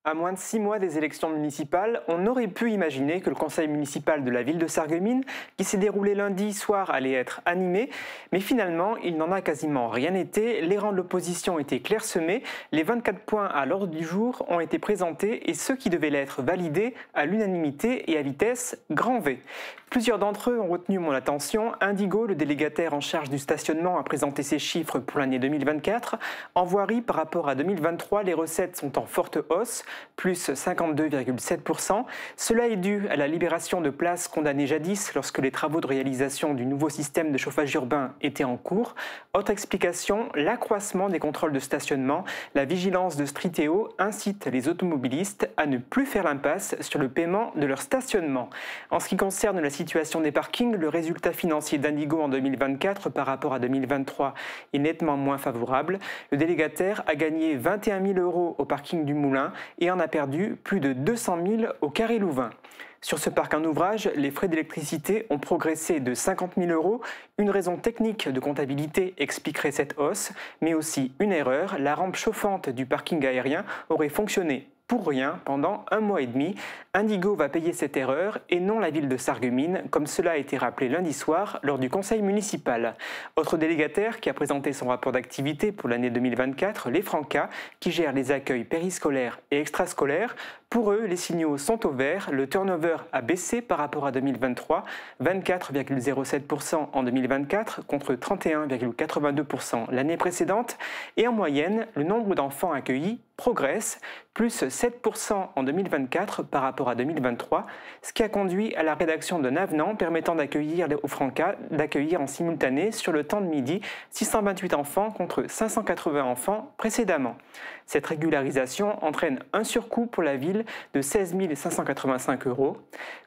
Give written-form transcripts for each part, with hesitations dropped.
À moins de 6 mois des élections municipales, on aurait pu imaginer que le conseil municipal de la ville de Sarreguemines, qui s'est déroulé lundi soir, allait être animé, mais finalement, il n'en a quasiment rien été. Les rangs de l'opposition étaient clairsemés, les 24 points à l'ordre du jour ont été présentés et ceux qui devaient l'être validés à l'unanimité et à vitesse grand V. Plusieurs d'entre eux ont retenu mon attention. Indigo, le délégataire en charge du stationnement, a présenté ses chiffres pour l'année 2024. En voirie, par rapport à 2023, les recettes sont en forte hausse, plus 52,7%. Cela est dû à la libération de places condamnées jadis lorsque les travaux de réalisation du nouveau système de chauffage urbain étaient en cours. Autre explication, l'accroissement des contrôles de stationnement. La vigilance de Striteo incite les automobilistes à ne plus faire l'impasse sur le paiement de leur stationnement. En ce qui concerne la situation des parkings, le résultat financier d'Indigo en 2024 par rapport à 2023 est nettement moins favorable. Le délégataire a gagné 21 000 € au parking du Moulin et en a perdu plus de 200 000 au Carré Louvain. Sur ce parc en ouvrage, les frais d'électricité ont progressé de 50 000 €. Une raison technique de comptabilité expliquerait cette hausse, mais aussi une erreur. La rampe chauffante du parking aérien aurait fonctionné pour rien pendant 1 mois et demi. Indigo va payer cette erreur et non la ville de Sarreguemines, comme cela a été rappelé lundi soir lors du conseil municipal. Autre délégataire qui a présenté son rapport d'activité pour l'année 2024, les Francas, qui gèrent les accueils périscolaires et extrascolaires. Pour eux, les signaux sont au vert. Le turnover a baissé par rapport à 2023, 24,07% en 2024 contre 31,82% l'année précédente. Et en moyenne, le nombre d'enfants accueillis progresse, plus 7% en 2024 par rapport à 2023, ce qui a conduit à la rédaction d'un avenant permettant d'accueillir aux Francas, d'accueillir en simultané sur le temps de midi 628 enfants contre 580 enfants précédemment. Cette régularisation entraîne un surcoût pour la ville de 16 585 €.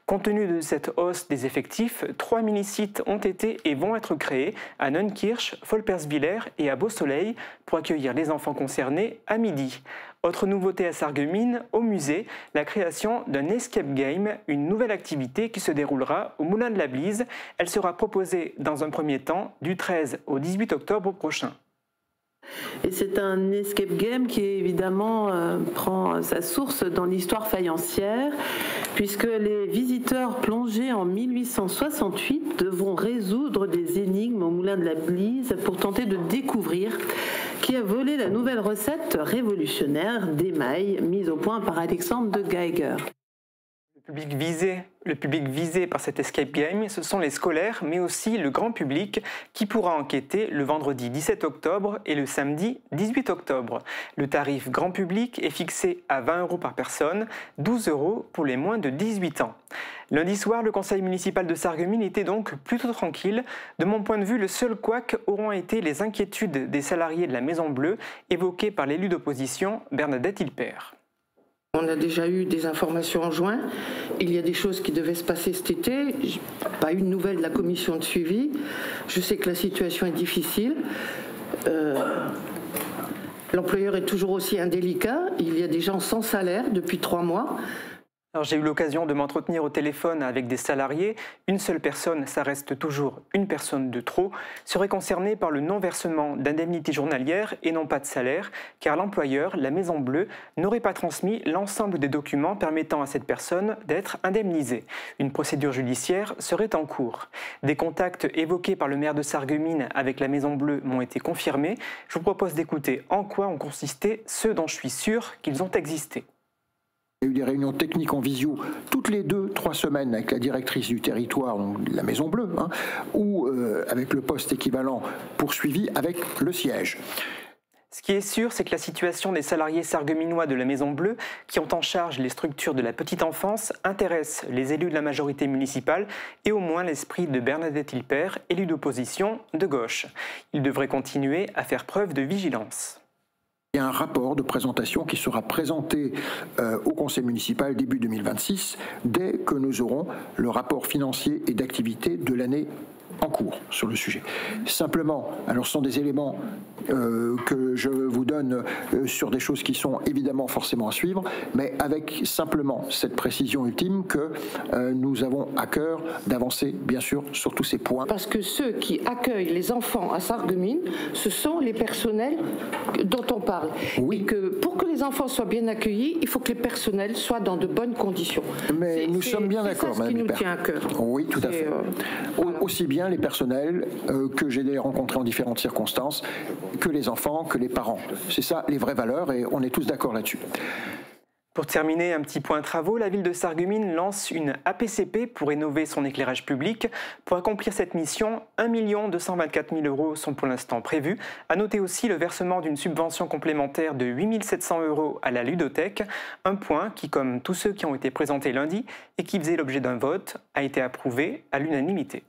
Compte tenu de cette hausse des effectifs, 3 mini-sites ont été et vont être créés à Neunkirch, Volperswiller et à Beau-Soleil pour accueillir les enfants concernés à midi. Autre nouveauté à Sarreguemines, au musée, la création d'un escape game, une nouvelle activité qui se déroulera au Moulin de la Blise. Elle sera proposée dans un premier temps du 13 au 18 octobre prochain. Et c'est un escape game qui évidemment prend sa source dans l'histoire faïencière, puisque les visiteurs plongés en 1868 devront résoudre des énigmes au Moulin de la Blise pour tenter de découvrir qui a volé la nouvelle recette révolutionnaire d'émail mise au point par Alexandre de Geiger. Le public visé par cet escape game, ce sont les scolaires, mais aussi le grand public qui pourra enquêter le vendredi 17 octobre et le samedi 18 octobre. Le tarif grand public est fixé à 20 € par personne, 12 € pour les moins de 18 ans. Lundi soir, le conseil municipal de Sarreguemines était donc plutôt tranquille. De mon point de vue, le seul couac auront été les inquiétudes des salariés de la Maison Bleue évoquées par l'élu d'opposition Bernadette Hilpert. On a déjà eu des informations en juin. Il y a des choses qui devaient se passer cet été. Pas eu de nouvelles de la commission de suivi. Je sais que la situation est difficile. L'employeur est toujours aussi indélicat. Il y a des gens sans salaire depuis 3 mois. Alors, j'ai eu l'occasion de m'entretenir au téléphone avec des salariés. Une seule personne, ça reste toujours une personne de trop, serait concernée par le non-versement d'indemnités journalières et non pas de salaire, car l'employeur, la Maison Bleue, n'aurait pas transmis l'ensemble des documents permettant à cette personne d'être indemnisée. Une procédure judiciaire serait en cours. Des contacts évoqués par le maire de Sarreguemines avec la Maison Bleue m'ont été confirmés. Je vous propose d'écouter en quoi ont consisté ceux dont je suis sûr qu'ils ont existé. Il y a eu des réunions techniques en visio toutes les 2-3 semaines avec la directrice du territoire, donc de la Maison Bleue, ou avec le poste équivalent poursuivi avec le siège. Ce qui est sûr, c'est que la situation des salariés sarregueminois de la Maison Bleue, qui ont en charge les structures de la petite enfance, intéresse les élus de la majorité municipale et au moins l'esprit de Bernadette Hilpert, élu d'opposition de gauche. Ils devraient continuer à faire preuve de vigilance. Il y a un rapport de présentation qui sera présenté au conseil municipal début 2026, dès que nous aurons le rapport financier et d'activité de l'année en cours sur le sujet. Simplement, alors ce sont des éléments que je vous donne sur des choses qui sont évidemment forcément à suivre, mais avec simplement cette précision ultime que nous avons à cœur d'avancer, bien sûr, sur tous ces points. Parce que ceux qui accueillent les enfants à Sarreguemines, ce sont les personnels dont on parle. Oui. Et que pour que les enfants soient bien accueillis, il faut que les personnels soient dans de bonnes conditions. Mais nous sommes bien d'accord, Madame Madame Lippert. C'est ça qui nous tient à cœur. Oui, tout à fait. Voilà. Aussi bien les personnels que j'ai rencontrés en différentes circonstances, que les enfants, que les parents. C'est ça les vraies valeurs et on est tous d'accord là-dessus. Pour terminer, un petit point travaux, la ville de Sarreguemines lance une APCP pour rénover son éclairage public. Pour accomplir cette mission, 1 224 000 € sont pour l'instant prévus. À noter aussi le versement d'une subvention complémentaire de 8 700 € à la ludothèque, un point qui, comme tous ceux qui ont été présentés lundi et qui faisait l'objet d'un vote, a été approuvé à l'unanimité.